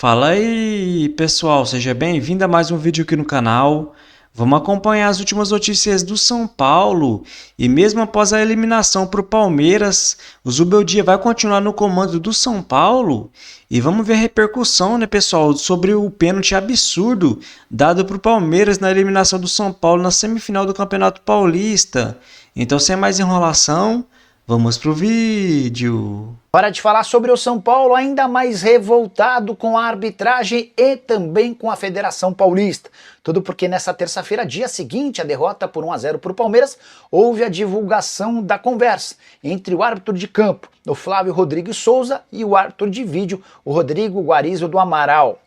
Fala aí, pessoal, seja bem-vindo a mais um vídeo aqui no canal. Vamos acompanhar as últimas notícias do São Paulo e mesmo após a eliminação para o Palmeiras, o Zubeldia vai continuar no comando do São Paulo e vamos ver a repercussão, né, pessoal, sobre o pênalti absurdo dado para o Palmeiras na eliminação do São Paulo na semifinal do Campeonato Paulista. Então, sem mais enrolação, vamos pro vídeo. Hora de falar sobre o São Paulo, ainda mais revoltado com a arbitragem e também com a Federação Paulista. Tudo porque nessa terça-feira, dia seguinte à derrota por 1-0 para o Palmeiras, houve a divulgação da conversa entre o árbitro de campo, o Flávio Rodrigues Souza, e o árbitro de vídeo, o Rodrigo Guarizo do Amaral.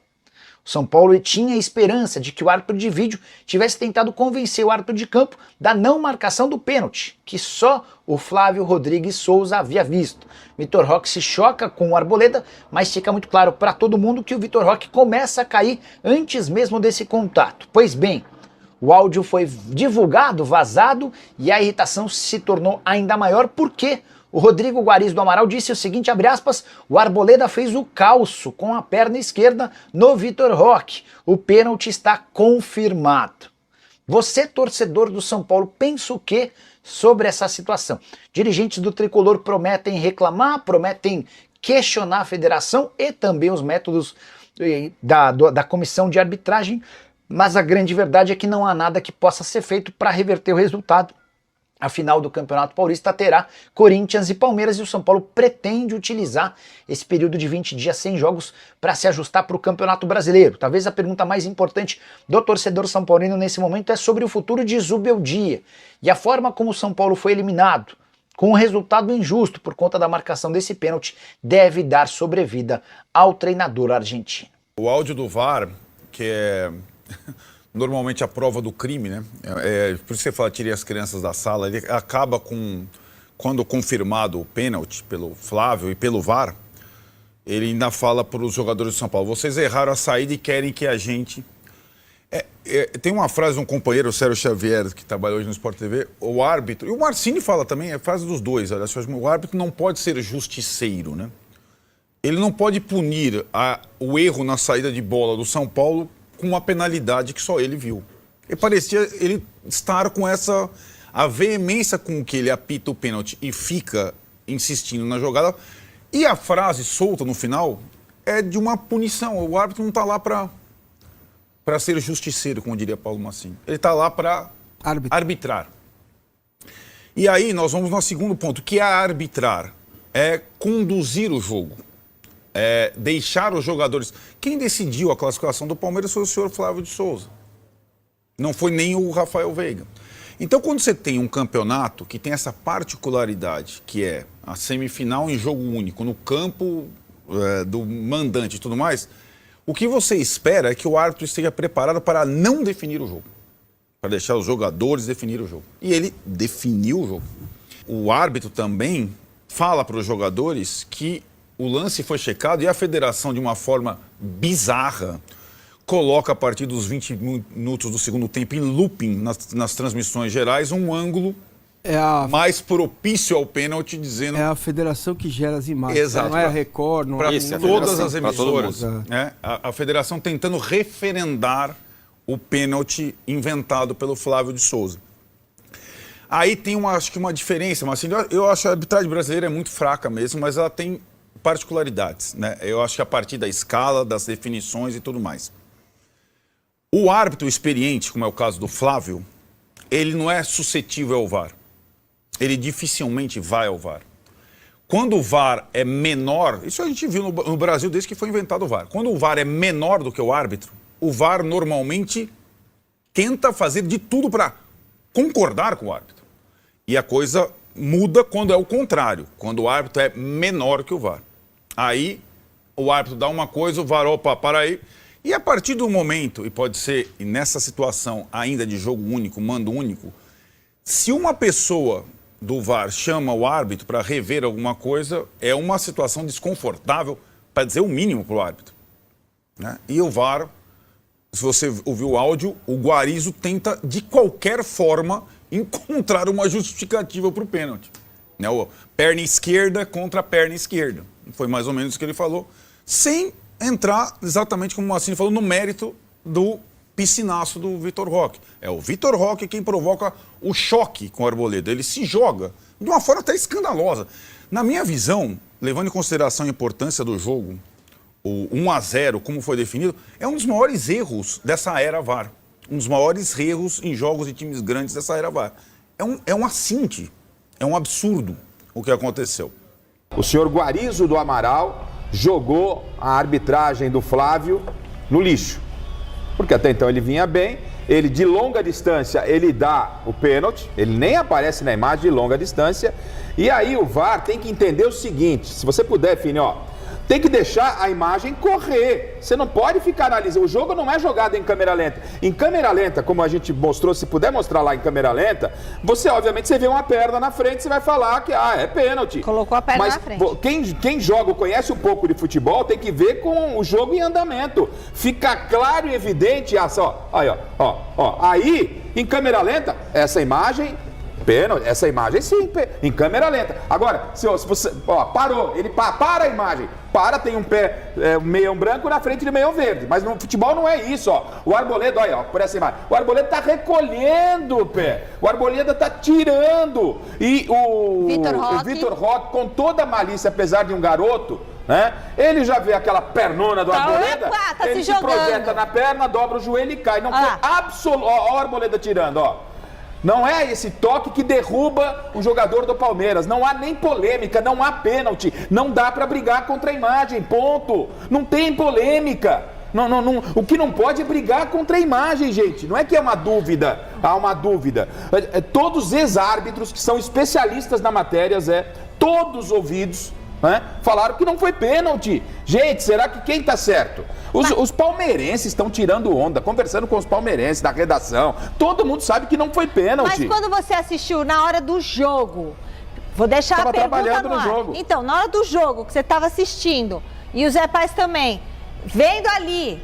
O São Paulo tinha a esperança de que o árbitro de vídeo tivesse tentado convencer o árbitro de campo da não marcação do pênalti, que só o Flávio Rodrigues Souza havia visto. Vitor Roque se choca com o Arboleda, mas fica muito claro para todo mundo que o Vitor Roque começa a cair antes mesmo desse contato. Pois bem, o áudio foi divulgado, vazado, e a irritação se tornou ainda maior porque o Rodrigo Guarizo do Amaral disse o seguinte, abre aspas, o Arboleda fez o calço com a perna esquerda no Vitor Roque. O pênalti está confirmado. Você, torcedor do São Paulo, pensa o quê sobre essa situação? Dirigentes do Tricolor prometem reclamar, prometem questionar a federação e também os métodos da comissão de arbitragem, mas a grande verdade é que não há nada que possa ser feito para reverter o resultado. A final do Campeonato Paulista terá Corinthians e Palmeiras e o São Paulo pretende utilizar esse período de 20 dias sem jogos para se ajustar para o Campeonato Brasileiro. Talvez a pergunta mais importante do torcedor são paulino nesse momento é sobre o futuro de Zubeldia e a forma como o São Paulo foi eliminado, com um resultado injusto por conta da marcação desse pênalti, deve dar sobrevida ao treinador argentino. O áudio do VAR, que é normalmente a prova do crime, né? Por isso você fala, tirei as crianças da sala, ele acaba com, quando confirmado o pênalti pelo Flávio e pelo VAR, ele ainda fala para os jogadores do São Paulo, vocês erraram a saída e querem que a gente... tem uma frase de um companheiro, o Sérgio Xavier, que trabalha hoje no Sport TV, o árbitro, e o Marcini fala também, é a frase dos dois, olha, o árbitro não pode ser justiceiro, né? Ele não pode punir o erro na saída de bola do São Paulo com uma penalidade que só ele viu. E parecia ele estar com a veemência com que ele apita o pênalti e fica insistindo na jogada. E a frase solta no final é de uma punição. O árbitro não está lá para ser justiceiro, como diria Paulo Massini. Ele está lá para arbitrar. E aí nós vamos no segundo ponto, que é arbitrar. É conduzir o jogo. Deixar os jogadores... Quem decidiu a classificação do Palmeiras foi o senhor Flávio de Souza. Não foi nem o Rafael Veiga. Então, quando você tem um campeonato que tem essa particularidade, que é a semifinal em jogo único, no campo do mandante e tudo mais, o que você espera é que o árbitro esteja preparado para não definir o jogo. Para deixar os jogadores definir o jogo. E ele definiu o jogo. O árbitro também fala para os jogadores que o lance foi checado e a federação, de uma forma bizarra, coloca a partir dos 20 minutos do segundo tempo em looping nas transmissões gerais um ângulo mais propício ao pênalti, dizendo... É a federação que gera as imagens. Exato. Não é a Record, não para é... todas as emissoras. Né? A federação tentando referendar o pênalti inventado pelo Flávio de Souza. Aí tem acho que uma diferença, mas assim, eu acho que a arbitragem brasileira é muito fraca mesmo, mas ela tem particularidades, né? Eu acho que a partir da escala, das definições e tudo mais. O árbitro experiente, como é o caso do Flávio, ele não é suscetível ao VAR. Ele dificilmente vai ao VAR. Quando o VAR é menor, isso a gente viu no Brasil desde que foi inventado o VAR. Quando o VAR é menor do que o árbitro, o VAR normalmente tenta fazer de tudo para concordar com o árbitro. E a coisa muda quando é o contrário, quando o árbitro é menor que o VAR. Aí o árbitro dá uma coisa, o VAR, opa, para aí. E a partir do momento, e pode ser nessa situação ainda de jogo único, mando único, se uma pessoa do VAR chama o árbitro para rever alguma coisa, é uma situação desconfortável, para dizer o mínimo para o árbitro. Né? E o VAR, se você ouviu o áudio, o Guarizo tenta de qualquer forma encontrar uma justificativa para o pênalti. Né? Perna esquerda contra a perna esquerda. Foi mais ou menos o que ele falou, sem entrar exatamente como o Massini falou, no mérito do piscinaço do Vitor Roque. É o Vitor Roque quem provoca o choque com o Arboleda. Ele se joga de uma forma até escandalosa. Na minha visão, levando em consideração a importância do jogo, o 1-0, como foi definido, é um dos maiores erros dessa era VAR. Um dos maiores erros em jogos de times grandes dessa era VAR. É um assinte, é um absurdo o que aconteceu. O senhor Guarizo do Amaral jogou a arbitragem do Flávio no lixo. Porque até então ele vinha bem, ele de longa distância, ele dá o pênalti, ele nem aparece na imagem de longa distância. E aí o VAR tem que entender o seguinte, se você puder, Fini, tem que deixar a imagem correr. Você não pode ficar analisando. O jogo não é jogado em câmera lenta. Em câmera lenta, como a gente mostrou, se puder mostrar lá em câmera lenta, você, obviamente, você vê uma perna na frente, você vai falar que é pênalti. Colocou a perna na frente. Quem joga, conhece um pouco de futebol, tem que ver com o jogo em andamento. Fica claro e evidente, aí, em câmera lenta, essa imagem... Pênalti, essa imagem sim, em câmera lenta. Agora, se você, parou, ele para a imagem, tem um pé, meião branco na frente de meião verde. Mas no futebol não é isso, O Arboleda, por essa imagem, o Arboleda tá recolhendo o pé, o Arboleda tá tirando. E o Vitor Roque, com toda a malícia, apesar de um garoto, né? Ele já vê aquela pernona do Arboleda, ele se projeta na perna, dobra o joelho e cai. Não foi absoluto, o Arboleda tirando, Não é esse toque que derruba o jogador do Palmeiras. Não há nem polêmica, não há pênalti. Não dá para brigar contra a imagem, ponto. Não tem polêmica. Não, o que não pode é brigar contra a imagem, gente. Não é que é uma dúvida, há uma dúvida. Todos os ex-árbitros que são especialistas na matéria, todos ouvidos, falaram que não foi pênalti. Gente, será que quem tá certo? Os palmeirenses estão tirando onda, conversando com os palmeirenses da redação. Todo mundo sabe que não foi pênalti. Mas quando você assistiu na hora do jogo, vou deixar a pergunta no ar. Jogo. Então, na hora do jogo que você estava assistindo, e o Zé Paz também, vendo ali,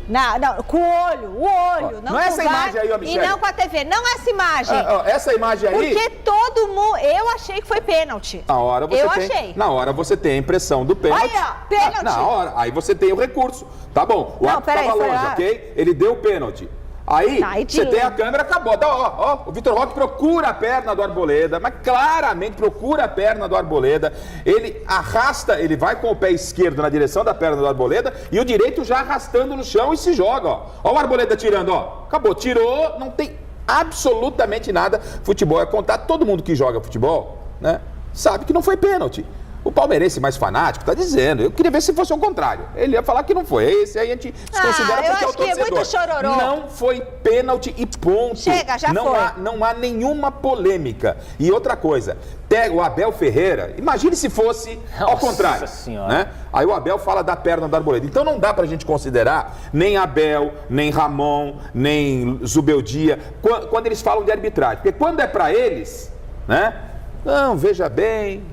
com o olho, não é essa VAR, imagem aí, Michele. E não com a TV, não essa imagem. Essa imagem aí... Porque todo mundo, eu achei que foi pênalti. Na hora você tem a impressão do pênalti. Olha, pênalti. Na hora, aí você tem o recurso. Tá bom, o árbitro estava longe, ok? Ele deu o pênalti. Aí, você tem a câmera, acabou. O Vitor Roque procura a perna do Arboleda, mas claramente procura a perna do Arboleda. Ele arrasta, ele vai com o pé esquerdo na direção da perna do Arboleda e o direito já arrastando no chão e se joga, Ó o Arboleda tirando, Acabou, tirou, não tem absolutamente nada. Futebol é contato. Todo mundo que joga futebol, sabe que não foi pênalti. O palmeirense mais fanático está dizendo, eu queria ver se fosse o contrário. Ele ia falar que não foi. Esse aí a gente desconsidera porque é o torcedor. É muito chororô. Não foi pênalti e ponto. Chega, já foi. Não há nenhuma polêmica. E outra coisa, o Abel Ferreira, imagine se fosse ao contrário. Aí o Abel fala da perna do Arboleda. Então não dá pra gente considerar nem Abel, nem Ramon, nem Zubeldia, quando eles falam de arbitragem. Porque quando é pra eles, não, veja bem,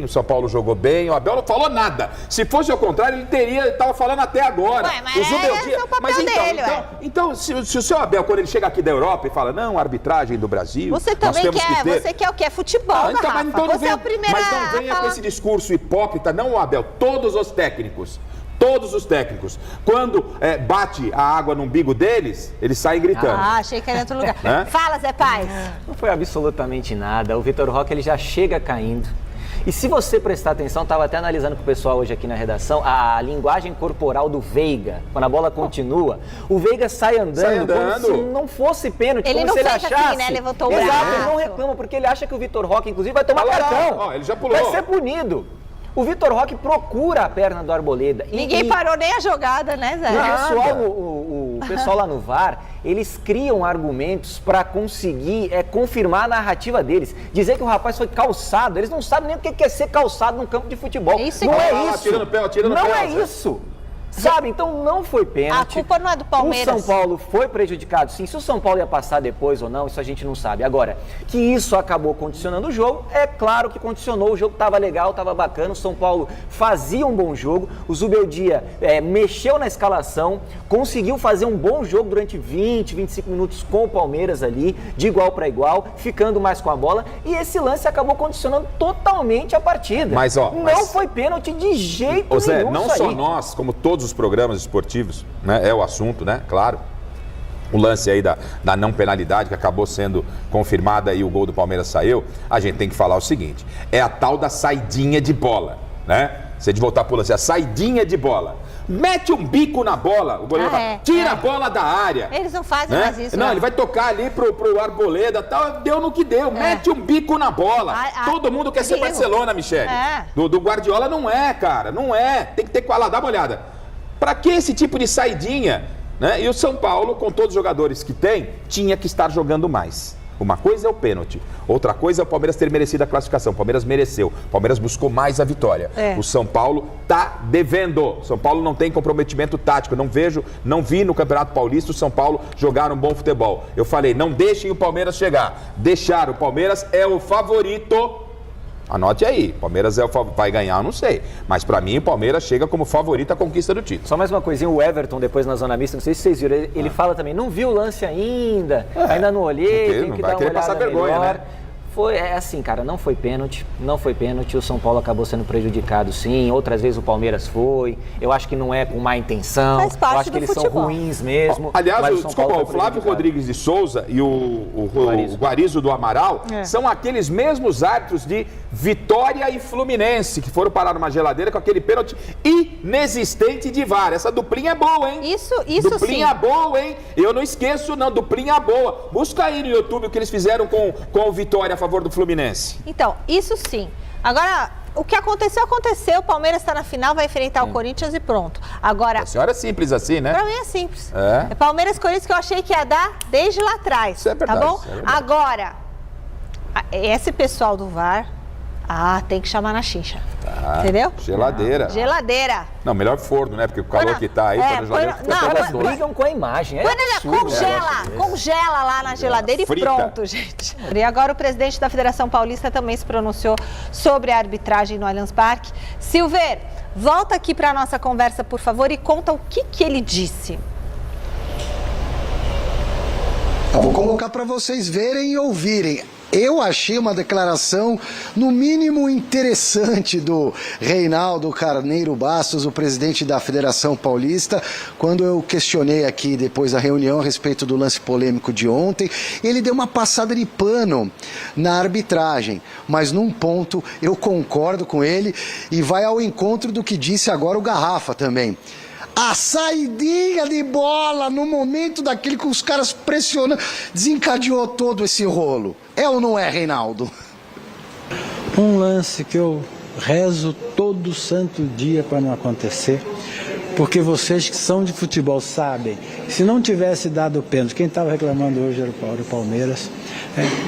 o São Paulo jogou bem, o Abel não falou nada. Se fosse ao contrário, ele estava falando até agora. Mas esse é o papel dele, Então, se o seu Abel, quando ele chega aqui da Europa e fala, não, arbitragem do Brasil... Você também você quer o quê? Futebol, você é o primeiro Mas não venha com esse discurso hipócrita, não o Abel, todos os técnicos. Quando bate a água no umbigo deles, eles saem gritando. Achei que era em outro lugar. Fala, Zé Paz. Não foi absolutamente nada. O Vitor Roque, ele já chega caindo. E se você prestar atenção, estava até analisando com o pessoal hoje aqui na redação, a linguagem corporal do Veiga, quando a bola continua, o Veiga sai andando como se não fosse pênalti, ele como não se ele fez achasse. assim, Levantou o braço. Exato, ele não reclama, porque ele acha que o Vitor Roque, inclusive, vai tomar cartão. Ele já pulou. Vai ser punido. O Vitor Roque procura a perna do Arboleda. Ninguém parou nem a jogada, né, Zé? O pessoal lá no VAR, eles criam argumentos para conseguir confirmar a narrativa deles. Dizer que o rapaz foi calçado, eles não sabem nem o que é ser calçado num campo de futebol. Não é isso. Não é isso. Sabe, então não foi pênalti. A culpa não é do Palmeiras. O São Paulo foi prejudicado, sim. Se o São Paulo ia passar depois ou não, isso a gente não sabe. Agora, que isso acabou condicionando o jogo, é claro que condicionou. O jogo estava legal, estava bacana. O São Paulo fazia um bom jogo. O Zubeldia mexeu na escalação, conseguiu fazer um bom jogo durante 20, 25 minutos com o Palmeiras ali, de igual para igual, ficando mais com a bola. E esse lance acabou condicionando totalmente a partida. Mas não foi pênalti de jeito nenhum. Zé, não só nós, como todos os programas esportivos, né? É o assunto, né? Claro. O lance aí da não penalidade, que acabou sendo confirmada e o gol do Palmeiras saiu, a gente tem que falar o seguinte, é a tal da saidinha de bola, né? Se a gente voltar pro lance, a saidinha de bola. Mete um bico na bola, o goleiro tira a bola da área. Eles não fazem mais isso. Não, ele vai tocar ali pro Arboleda, tal, deu no que deu, mete um bico na bola. Todo mundo quer ser Barcelona, Michele. Do Guardiola não é, cara, não é. Tem que ter que falar, dá uma olhada. Pra que esse tipo de saidinha? Né? E o São Paulo, com todos os jogadores que tem, tinha que estar jogando mais. Uma coisa é o pênalti, outra coisa é o Palmeiras ter merecido a classificação. O Palmeiras mereceu, o Palmeiras buscou mais a vitória. O São Paulo tá devendo. O São Paulo não tem comprometimento tático. Não vi no Campeonato Paulista o São Paulo jogar um bom futebol. Eu falei, não deixem o Palmeiras chegar. Deixaram, o Palmeiras é o favorito. Anote aí, Palmeiras vai ganhar, eu não sei. Mas pra mim, o Palmeiras chega como favorito à conquista do título. Só mais uma coisinha, o Everton, depois na zona mista, não sei se vocês viram, ele fala também, não vi o lance ainda, ainda não olhei, tem que dar uma olhada melhor. Né? É assim, cara, não foi pênalti, o São Paulo acabou sendo prejudicado sim, outras vezes o Palmeiras foi, eu acho que não é com má intenção, eu acho que eles são ruins mesmo. Aliás, o Flávio Rodrigues de Souza e o Guarizo do Amaral são aqueles mesmos árbitros de Vitória e Fluminense, que foram parar numa geladeira com aquele pênalti inexistente de VAR. Essa duplinha é boa, hein? Isso duplinha boa, hein? Eu não esqueço, não, duplinha boa. Busca aí no YouTube o que eles fizeram com o Vitória a favor do Fluminense. Então, isso sim. Agora, o que aconteceu, aconteceu. O Palmeiras está na final, vai enfrentar o Corinthians e pronto. Agora... A senhora é simples assim, né? Pra mim é simples. É Palmeiras e Corinthians que eu achei que ia dar desde lá atrás. Isso é verdade. Tá bom? Agora, esse pessoal do VAR... tem que chamar na chincha. Entendeu? Geladeira. Não, melhor forno, né? Porque o calor que tá aí, elas brigam com a imagem. Quando ele congela lá na geladeira e pronto, gente. E agora o presidente da Federação Paulista também se pronunciou sobre a arbitragem no Allianz Parque. Silver, volta aqui para a nossa conversa, por favor, e conta o que ele disse. Eu vou colocar para vocês verem e ouvirem. Eu achei uma declaração, no mínimo, interessante do Reinaldo Carneiro Bastos, o presidente da Federação Paulista, quando eu questionei aqui depois da reunião a respeito do lance polêmico de ontem. Ele deu uma passada de pano na arbitragem, mas num ponto eu concordo com ele e vai ao encontro do que disse agora o Garrafa também. A saidinha de bola no momento daquele que os caras pressionando desencadeou todo esse rolo. É ou não é, Reinaldo? Um lance que eu rezo todo santo dia para não acontecer, porque vocês que são de futebol sabem, se não tivesse dado o pênalti, quem estava reclamando hoje era o Palmeiras,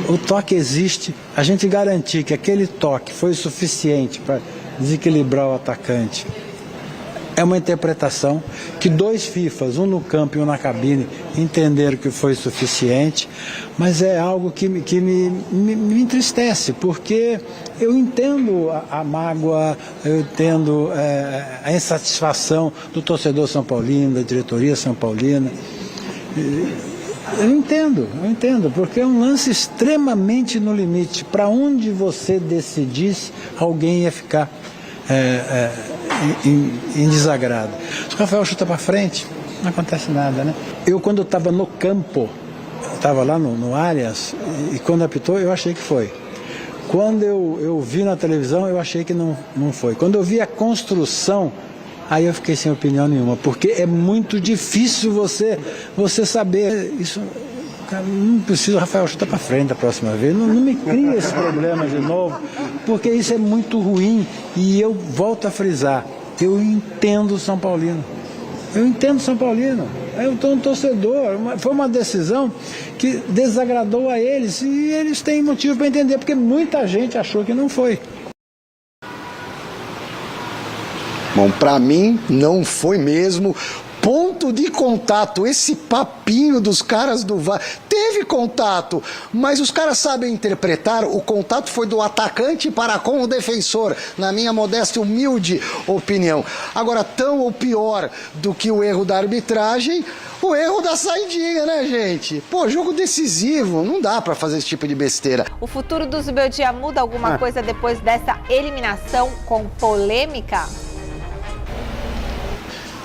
o toque existe, a gente garantir que aquele toque foi suficiente para desequilibrar o atacante. É uma interpretação que dois FIFAs, um no campo e um na cabine, entenderam que foi suficiente, mas é algo que me entristece, porque eu entendo a mágoa, eu entendo a insatisfação do torcedor são paulino, da diretoria são paulina. Eu entendo, porque é um lance extremamente no limite. Para onde você decidisse, alguém ia ficar em desagrado. Se o Rafael chuta para frente, não acontece nada, né? Eu, quando eu estava no campo, estava lá no Allianz, e quando apitou, eu achei que foi. Quando eu vi na televisão, eu achei que não foi. Quando eu vi a construção, aí eu fiquei sem opinião nenhuma, porque é muito difícil você saber isso. Cara, não preciso, Rafael, chuta para frente da próxima vez. Não me cria esse problema de novo, porque isso é muito ruim. E eu volto a frisar, eu entendo o São Paulino. Eu estou um torcedor. Foi uma decisão que desagradou a eles e eles têm motivo para entender, porque muita gente achou que não foi. Bom, para mim não foi mesmo. Ponto de contato, esse papinho dos caras do VAR, teve contato, mas os caras sabem interpretar, o contato foi do atacante para com o defensor, na minha modesta e humilde opinião. Agora, tão ou pior do que o erro da arbitragem, o erro da saidinha, né, gente? Pô, jogo decisivo, não dá pra fazer esse tipo de besteira. O futuro do Zubeldia muda alguma coisa depois dessa eliminação com polêmica?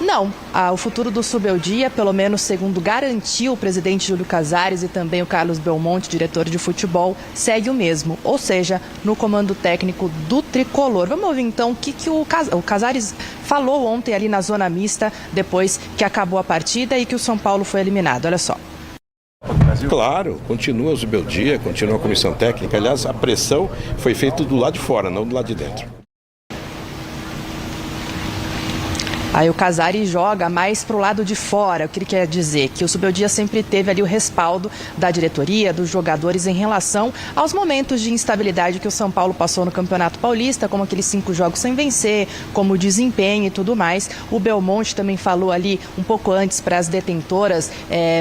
Não, o futuro do Zubeldia, pelo menos segundo garantiu o presidente Júlio Casares e também o Carlos Belmonte, diretor de futebol, segue o mesmo, ou seja, no comando técnico do tricolor. Vamos ouvir então o que o Casares falou ontem ali na zona mista, depois que acabou a partida e que o São Paulo foi eliminado. Olha só. Claro, continua o Zubeldia, continua a comissão técnica. Aliás, a pressão foi feita do lado de fora, não do lado de dentro. Aí o Casares joga mais para o lado de fora. O que ele quer dizer? Que o Zubeldia sempre teve ali o respaldo da diretoria, dos jogadores em relação aos momentos de instabilidade que o São Paulo passou no Campeonato Paulista, como aqueles 5 jogos sem vencer, como o desempenho e tudo mais. O Belmonte também falou ali um pouco antes para as detentoras,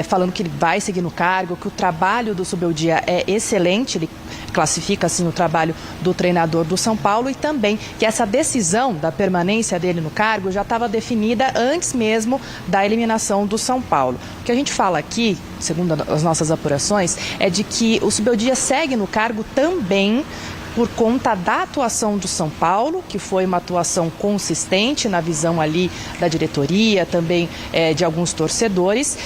falando que ele vai seguir no cargo, que o trabalho do Zubeldia é excelente, ele classifica assim o trabalho do treinador do São Paulo e também que essa decisão da permanência dele no cargo já estava definida antes mesmo da eliminação do São Paulo. O que a gente fala aqui, segundo as nossas apurações, é de que o Zubeldia segue no cargo também por conta da atuação do São Paulo, que foi uma atuação consistente na visão ali da diretoria, também de alguns torcedores,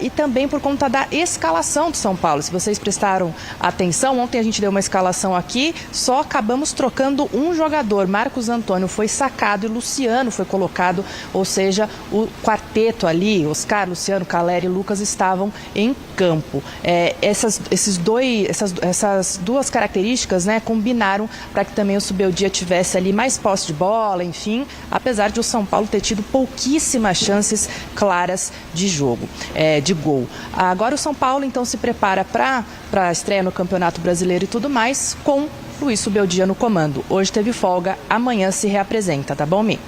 e também por conta da escalação do São Paulo. Se vocês prestaram atenção, ontem a gente deu uma escalação aqui, só acabamos trocando um jogador. Marcos Antônio foi sacado e Luciano foi colocado, ou seja, o quarteto ali, Oscar, Luciano, Caleri e Lucas estavam em campo. Essas duas características, né, combinaram para que também o Zubeldia tivesse ali mais posse de bola, enfim, apesar de o São Paulo ter tido pouquíssimas chances claras de jogo, de gol. Agora o São Paulo então se prepara para a estreia no Campeonato Brasileiro e tudo mais, com Luiz Zubeldia no comando. Hoje teve folga, amanhã se reapresenta, tá bom, Mi?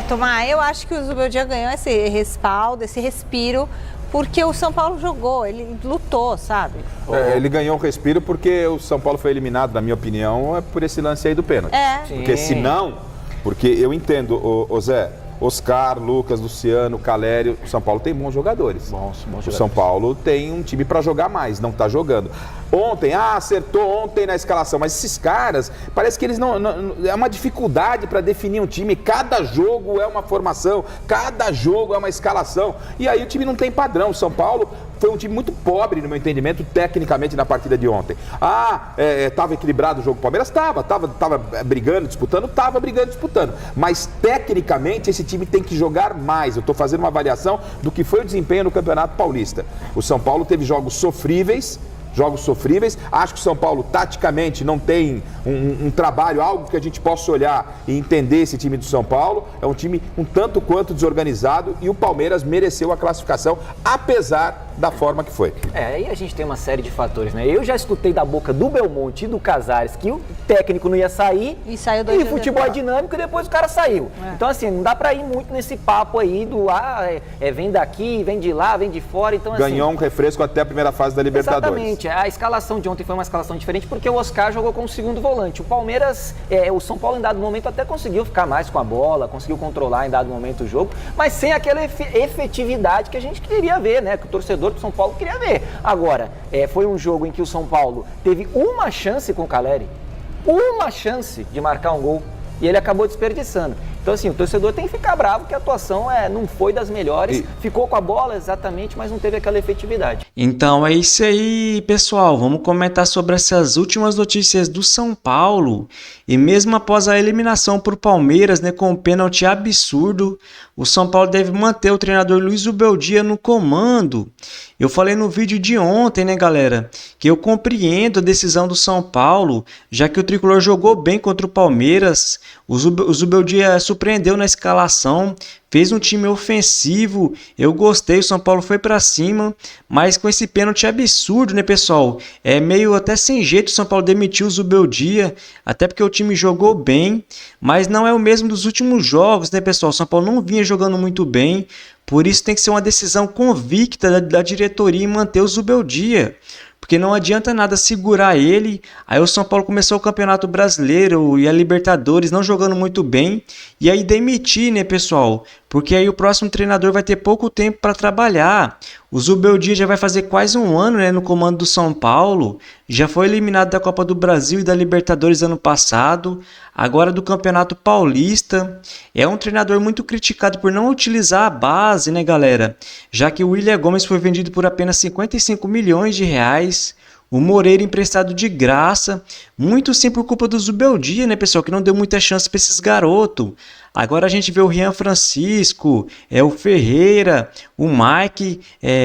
Tomás, eu acho que o Zubeldia ganhou esse respaldo, esse respiro, porque o São Paulo jogou, ele lutou, sabe? Ele ganhou um respiro porque o São Paulo foi eliminado, na minha opinião, por esse lance aí do pênalti. Porque senão, porque eu entendo, o Zé, Oscar, Lucas, Luciano, Calério, o São Paulo tem bons jogadores. Bons jogadores. O São Paulo tem um time para jogar mais, não está jogando. Ontem, acertou ontem na escalação, mas esses caras, parece que eles não é uma dificuldade para definir um time. Cada jogo é uma formação, cada jogo é uma escalação. E aí o time não tem padrão. O São Paulo foi um time muito pobre, no meu entendimento, tecnicamente na partida de ontem. Estava equilibrado o jogo do Palmeiras? Estava brigando, disputando? Estava brigando, disputando. Mas tecnicamente esse time tem que jogar mais. Eu estou fazendo uma avaliação do que foi o desempenho no Campeonato Paulista. O São Paulo teve jogos sofríveis. Acho que o São Paulo, taticamente, não tem um trabalho, algo que a gente possa olhar e entender esse time do São Paulo. É um time um tanto quanto desorganizado e o Palmeiras mereceu a classificação, apesar da forma que foi. Aí a gente tem uma série de fatores, né? Eu já escutei da boca do Belmonte e do Casares que o técnico não ia sair e o futebol é dinâmico e depois o cara saiu. Então, assim, não dá pra ir muito nesse papo aí do vem daqui, vem de lá, vem de fora. Então, ganhou um refresco até a primeira fase da Libertadores. Exatamente. A escalação de ontem foi uma escalação diferente porque o Oscar jogou como segundo volante. O Palmeiras, o São Paulo em dado momento até conseguiu ficar mais com a bola, conseguiu controlar em dado momento o jogo, mas sem aquela efetividade que a gente queria ver, né? Que o torcedor do São Paulo queria ver. Agora, foi um jogo em que o São Paulo teve uma chance com o Caleri, uma chance de marcar um gol, e ele acabou desperdiçando. Então, assim, o torcedor tem que ficar bravo que a atuação não foi das melhores, ficou com a bola exatamente, mas não teve aquela efetividade. Então é isso aí, pessoal. Vamos comentar sobre essas últimas notícias do São Paulo. E mesmo após a eliminação para o Palmeiras, né, com um pênalti absurdo, o São Paulo deve manter o treinador Luiz Zubeldia no comando. Eu falei no vídeo de ontem, né, galera, que eu compreendo a decisão do São Paulo, já que o tricolor jogou bem contra o Palmeiras. O Zubeldia surpreendeu na escalação, fez um time ofensivo, eu gostei, o São Paulo foi para cima, mas com esse pênalti absurdo, né, pessoal? É meio até sem jeito o São Paulo demitiu o Zubeldia, até porque o time jogou bem, mas não é o mesmo dos últimos jogos, né, pessoal? O São Paulo não vinha jogando muito bem, por isso tem que ser uma decisão convicta da diretoria em manter o Zubeldia. Porque não adianta nada segurar ele, aí o São Paulo começou o Campeonato Brasileiro e a Libertadores não jogando muito bem, e aí demitir, né, pessoal? porque aí o próximo treinador vai ter pouco tempo para trabalhar. O Zubeldia já vai fazer quase um ano, né, no comando do São Paulo, já foi eliminado da Copa do Brasil e da Libertadores ano passado, agora do Campeonato Paulista. É um treinador muito criticado por não utilizar a base, né, galera? Já que o William Gomes foi vendido por apenas 55 milhões de reais. O Moreira emprestado de graça, muito sim por culpa do Zubeldia, né, pessoal, que não deu muita chance para esses garotos. Agora a gente vê o Rian Francisco, o Ferreira, o Mike,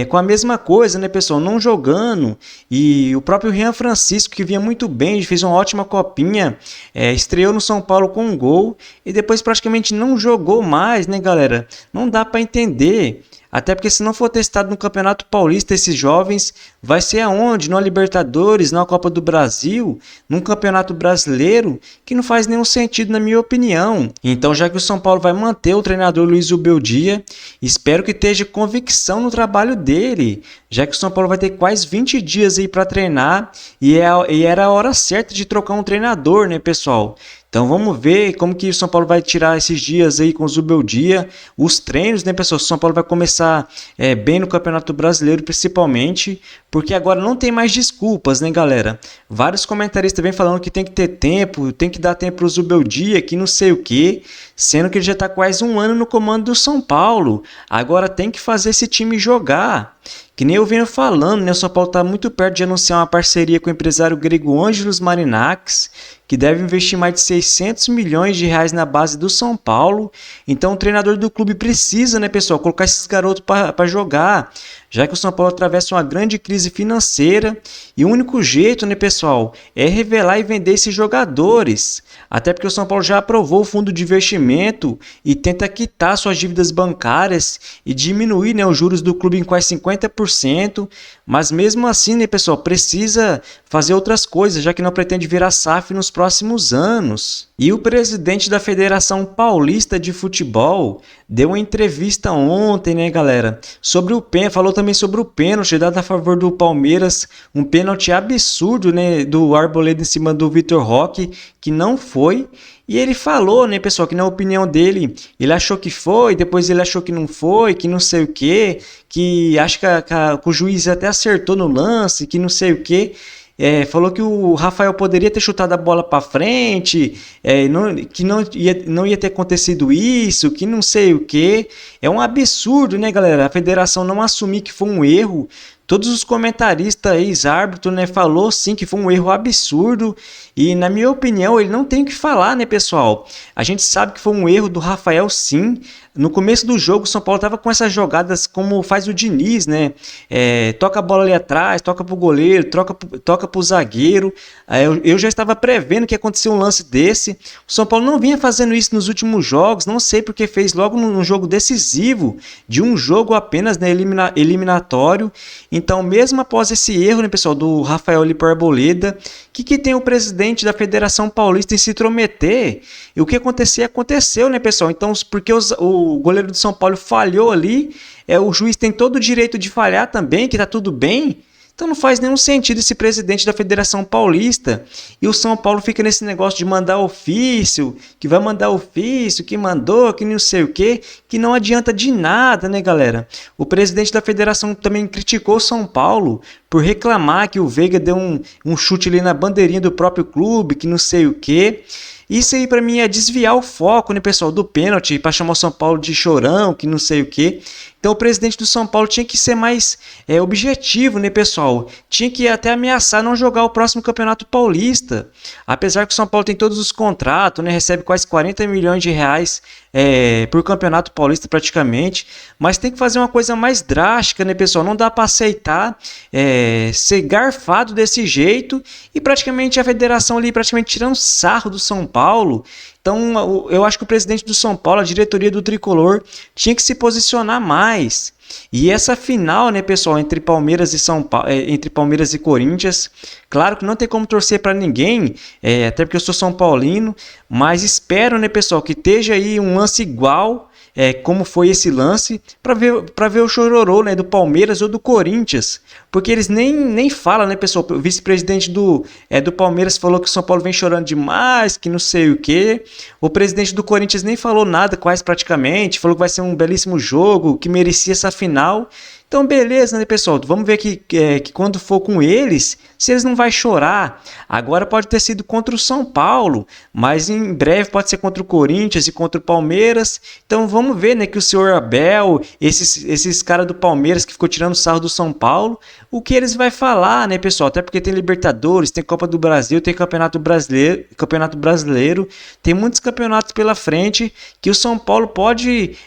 com a mesma coisa, né, pessoal, não jogando. E o próprio Rian Francisco, que vinha muito bem, fez uma ótima copinha, estreou no São Paulo com um gol e depois praticamente não jogou mais, né, galera? Não dá para entender. Até porque se não for testado no Campeonato Paulista, esses jovens vai ser aonde? Na Libertadores, na Copa do Brasil, num Campeonato Brasileiro, que não faz nenhum sentido na minha opinião. Então, já que o São Paulo vai manter o treinador Luiz Zubeldia, espero que esteja convicção no trabalho dele, já que o São Paulo vai ter quase 20 dias aí para treinar e era a hora certa de trocar um treinador, né, pessoal? Então vamos ver como que o São Paulo vai tirar esses dias aí com o Zubeldia, os treinos, né, pessoal? O São Paulo vai começar bem no Campeonato Brasileiro, principalmente, porque agora não tem mais desculpas, né, galera? Vários comentaristas vêm falando que tem que ter tempo, tem que dar tempo para o Zubeldia, que não sei o quê, sendo que ele já está quase um ano no comando do São Paulo. Agora tem que fazer esse time jogar. Que nem eu venho falando, né? O São Paulo está muito perto de anunciar uma parceria com o empresário grego Ângelos Marinakis, que deve investir mais de 600 milhões de reais na base do São Paulo. Então o treinador do clube precisa, né, pessoal, colocar esses garotos para jogar, já que o São Paulo atravessa uma grande crise financeira e o único jeito, né, pessoal, é revelar e vender esses jogadores. Até porque o São Paulo já aprovou o fundo de investimento e tenta quitar suas dívidas bancárias e diminuir, né, os juros do clube em quase 50%, mas mesmo assim, né, pessoal, precisa fazer outras coisas, já que não pretende virar SAF nos próximos anos. E o presidente da Federação Paulista de Futebol deu uma entrevista ontem, né, galera, sobre o pênalti, falou também sobre o pênalti dado a favor do Palmeiras, um pênalti absurdo, né, do Arboleda em cima do Vitor Roque, que não foi. E ele falou, né, pessoal, que na opinião dele, ele achou que foi, depois ele achou que não foi, que não sei o quê, que acho que o juiz até acertou no lance, que não sei o quê. Falou que o Rafael poderia ter chutado a bola para frente, que não ia ter acontecido isso, que não sei o que. É um absurdo, né, galera? A federação não assumir que foi um erro. Todos os comentaristas, ex-árbitro, né, falou sim que foi um erro absurdo e, na minha opinião, ele não tem o que falar, né, pessoal? A gente sabe que foi um erro do Rafael, sim. No começo do jogo, o São Paulo estava com essas jogadas como faz o Diniz, né? Toca a bola ali atrás, toca pro goleiro, toca pro zagueiro. Eu já estava prevendo que ia acontecer um lance desse. O São Paulo não vinha fazendo isso nos últimos jogos, não sei porque fez logo num jogo decisivo, de um jogo apenas, né, eliminatório. Então, mesmo após esse erro, né, pessoal, do Rafael Lipo Arboleda, que tem o presidente da Federação Paulista em se intrometer? E o que aconteceu, né, pessoal? Então, porque o goleiro do São Paulo falhou ali, o juiz tem todo o direito de falhar também, que tá tudo bem. Então não faz nenhum sentido esse presidente da Federação Paulista e o São Paulo fica nesse negócio de mandar ofício, que vai mandar ofício, que mandou, que não sei o que não adianta de nada, né, galera? O presidente da Federação também criticou o São Paulo por reclamar que o Veiga deu um chute ali na bandeirinha do próprio clube, que não sei o que. Isso aí pra mim é desviar o foco, né, pessoal, do pênalti, para chamar o São Paulo de chorão, que não sei o que. Então o presidente do São Paulo tinha que ser mais objetivo, né, pessoal? Tinha que até ameaçar não jogar o próximo Campeonato Paulista. Apesar que o São Paulo tem todos os contratos, né, recebe quase 40 milhões de reais por Campeonato Paulista praticamente. Mas tem que fazer uma coisa mais drástica, né, pessoal? Não dá para aceitar ser garfado desse jeito e praticamente a federação ali praticamente tirando sarro do São Paulo. Então, eu acho que o presidente do São Paulo, a diretoria do Tricolor, tinha que se posicionar mais. E essa final, né, pessoal, entre Palmeiras e Corinthians, claro que não tem como torcer para ninguém, até porque eu sou São Paulino, mas espero, né, pessoal, que esteja aí um lance igual como foi esse lance, para ver o chororô, né, do Palmeiras ou do Corinthians, porque eles nem falam, né, pessoal? O vice-presidente do Palmeiras falou que o São Paulo vem chorando demais, que não sei o quê. O presidente do Corinthians nem falou nada, quase praticamente, falou que vai ser um belíssimo jogo, que merecia essa final. Então, beleza, né, pessoal? Vamos ver que quando for com eles, se eles não vão chorar. Agora pode ter sido contra o São Paulo, mas em breve pode ser contra o Corinthians e contra o Palmeiras. Então, vamos ver, né, que o senhor Abel, esses caras do Palmeiras que ficou tirando sarro do São Paulo, o que eles vão falar, né, pessoal? Até porque tem Libertadores, tem Copa do Brasil, tem Campeonato Brasileiro, tem muitos campeonatos pela frente que o São Paulo pode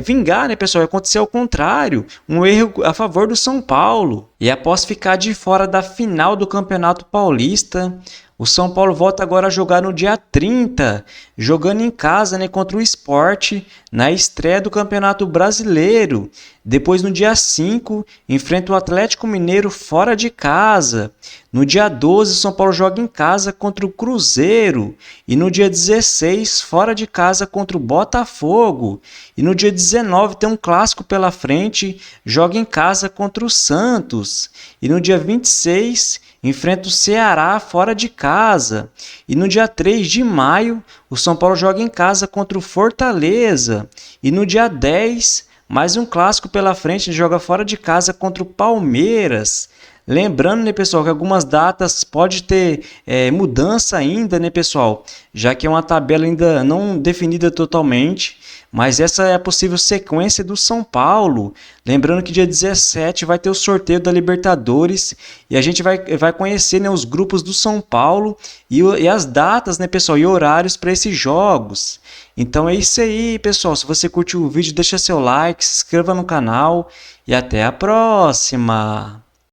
vingar, né, pessoal? Acontecer ao contrário, um erro a favor do São Paulo. E após ficar de fora da final do Campeonato Paulista, o São Paulo volta agora a jogar no dia 30, jogando em casa, né, contra o Sport, na estreia do Campeonato Brasileiro. Depois, no dia 5, enfrenta o Atlético Mineiro fora de casa. No dia 12, o São Paulo joga em casa contra o Cruzeiro. E no dia 16, fora de casa contra o Botafogo. E no dia 19, tem um clássico pela frente, joga em casa contra o Santos. E no dia 26, enfrenta o Ceará fora de casa. E no dia 3 de maio, o São Paulo joga em casa contra o Fortaleza. E no dia 10, mais um clássico pela frente, ele joga fora de casa contra o Palmeiras. Lembrando, né, pessoal, que algumas datas pode ter mudança ainda, né, pessoal? Já que é uma tabela ainda não definida totalmente, mas essa é a possível sequência do São Paulo. Lembrando que dia 17 vai ter o sorteio da Libertadores e a gente vai conhecer, né, os grupos do São Paulo e as datas, né, pessoal, e horários para esses jogos. Então é isso aí, pessoal. Se você curtiu o vídeo, deixa seu like, se inscreva no canal e até a próxima!